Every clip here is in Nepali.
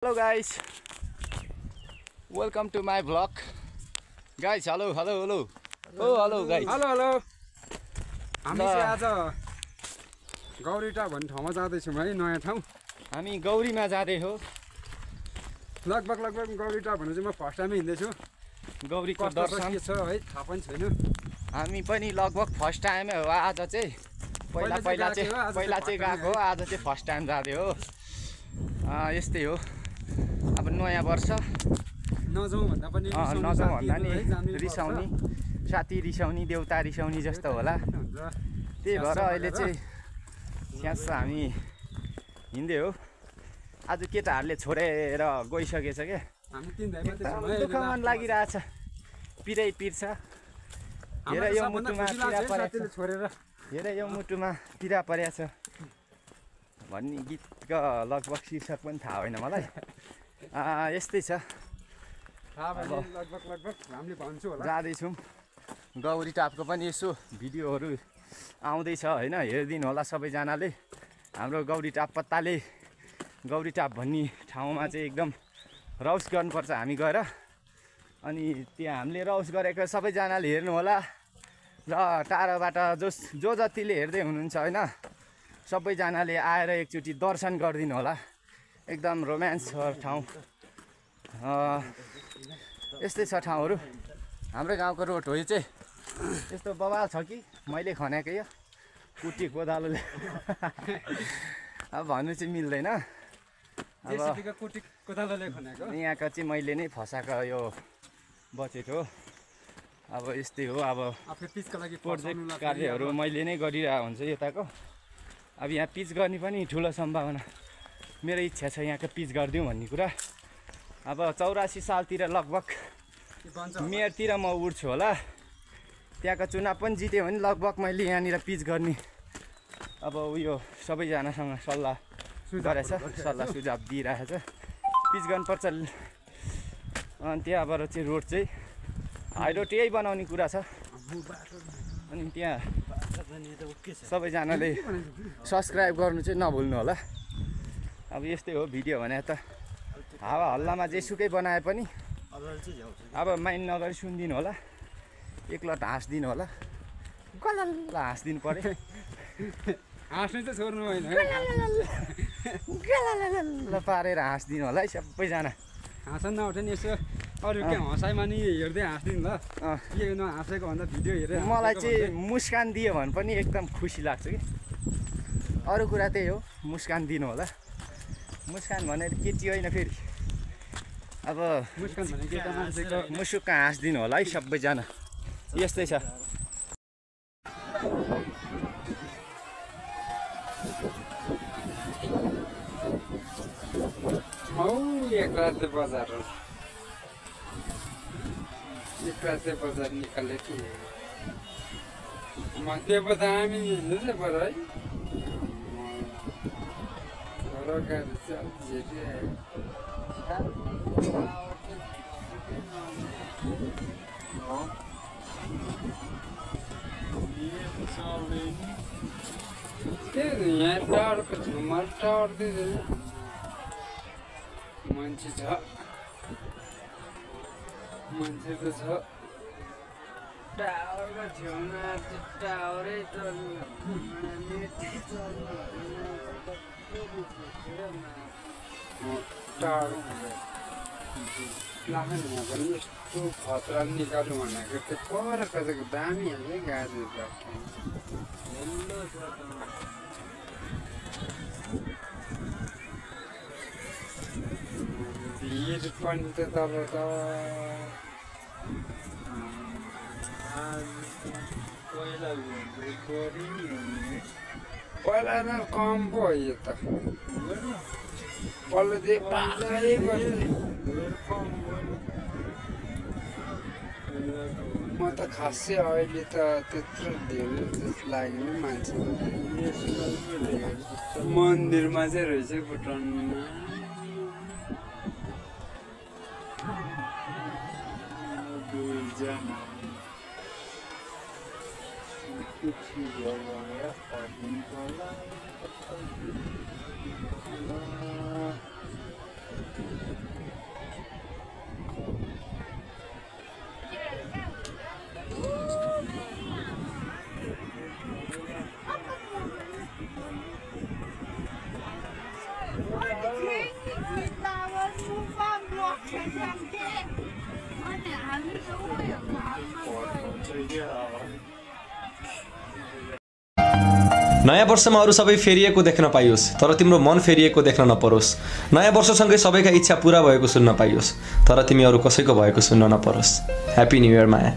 Hello guys, welcome to my vlog. Guys, hello guys. Hello हामी चाहिँ आज गौरीटा भन्ने ठाउँमा जाँदैछौँ है, नयाँ ठाउँ। हामी गौरीमा जाँदै हो। लगभग गौरीटा भन्ने चाहिँ म फर्स्ट टाइम हिँड्दैछु। गौरीको दर्शन छ है, थाहा पनि छैन। हामी पनि लगभग फर्स्ट टाइमै हो। आज चाहिँ पहिला चाहिँ गएको हो, आज चाहिँ फर्स्ट टाइम जाँदै हो। यस्तै हो, अब नयाँ वर्ष नजाउँ भन्दा पनि नि रिसाउने, साथी रिसाउने, देउता रिसाउने जस्तो होला। त्यही भएर अहिले चाहिँ स्यास हामी हिँड्दै हो। आज केटाहरूले छोडेर गइसकेछ क्या, दुःख मन लागिरहेछ, पिरै पिर्छ। हेर यो मुटुमा पिरा परेछ, हेर यो मुटुमा पिरा परेछ भन्ने गीतको लगभग शीर्षक पनि थाहा होइन मलाई। यस्तै छ, जाँदैछौँ। गौरी टापको पनि यसो भिडियोहरू आउँदैछ होइन, हेरिदिनु होला सबैजनाले। हाम्रो गौरी टाप पत्ताले गौरी टाप भन्ने ठाउँमा चाहिँ एकदम रौस गर्नुपर्छ हामी गएर। अनि त्यहाँ हामीले रौस गरेको सबैजनाले हेर्नु होला र टाढोबाट जो जतिले हेर्दै हुनुहुन्छ होइन, सबैजनाले आएर एकचोटि दर्शन गरिदिनु होला। एकदम रोमान्स ठाउँ। यस्तै छ ठाउँहरू। हाम्रो गाउँको रोड हो यो चाहिँ। यस्तो बवाल छ कि मैले खनेको यो कुटी कोदालोले अब भन्नु चाहिँ मिल्दैन। अब यहाँको चाहिँ मैले नै फसाएको यो बजेट हो। अब यस्तै हो, अब प्रोजेक्ट कार्यहरू मैले नै गरिरहेको हुन्छु यताको। अब यहाँ पिच गर्ने पनि ठुलो सम्भावना, मेरो इच्छा छ यहाँको पिच गरिदिउँ भन्ने कुरा। अब 84 सालतिर लगभग मेयरतिर म उड्छु होला। त्यहाँको चुनाव पनि जित्यो भने लगभग मैले यहाँनिर पिच गर्ने अब उयो सबैजनासँग सल्लाह सुझाव दिइरहेछ। पिच गर्नुपर्छ। अनि त्यहाँबाट चाहिँ रोड चाहिँ हाई रोड यही बनाउने कुरा छ। अनि त्यहाँ सबैजनाले सब्सक्राइब गर्नु चाहिँ नभुल्नु होला। अब यस्तै हो भिडियो भने त, हावा हल्लामा जेसुकै बनाए पनि अब माइन्ड नगरी सुनिदिनु होला। एकलट हाँस्दिनु होला, गलल हाँस्दिनु पऱ्यो। हाँस्नु चाहिँ छोड्नु होइन, गलल पारेर हाँस्दिनु होला है सबैजना। हाँस नउठ्यो नि, यसो अरू के हँसाइमा नि हेर्दै हाँस्दिनु ल। के नहाँसेको भन्दा भिडियो हेरेर मलाई चाहिँ मुस्कान दियो भने पनि एकदम खुसी लाग्छ कि। अरू कुरा त्यही हो, मुस्कान दिनु होला। मुस्कान भनेर केटी होइन फेरि। अब मुस्कान भनेको मुसुक्क हाँस्दिनु होला है सबैजना। यस्तै छ। एक रात बजार निकालेको मध्य बदामी हिँड्नु चाहिँ पर है। गाडी यहाँ टाढोको छेउमा टाढ्दै मान्छे छ, मान्छे त छ टावरको छेउमा। टावरै लाखामा पनि यस्तो खतरा निकाल्नु भनेको त्यो पर कतिको दामी हाल्ने गाडी भिड पनि त तल त पहिला न कम पो हो यो त। पहिला चाहिँ पालै म त खासै अहिले त त्यत्रो धेरै जस्तो लाग्यो नि मान्छे। मन्दिरमा चाहिँ रहेछ भुटानमा। नयाँ वर्षमा अरू सबै फेरिएको देख्न पाइयोस्, तर तिम्रो मन फेरिएको देख्न नपरोस्। नयाँ वर्षसँगै सबैका इच्छा पूरा भएको सुन्न पाइयोस्, तर तिमी अरू कसैको भएको सुन्न नपरोस्। ह्याप्पी न्यू इयर माया।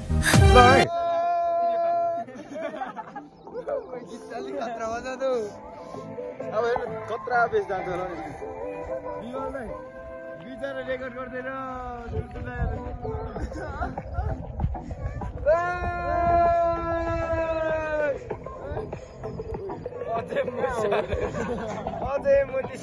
अझै मुनि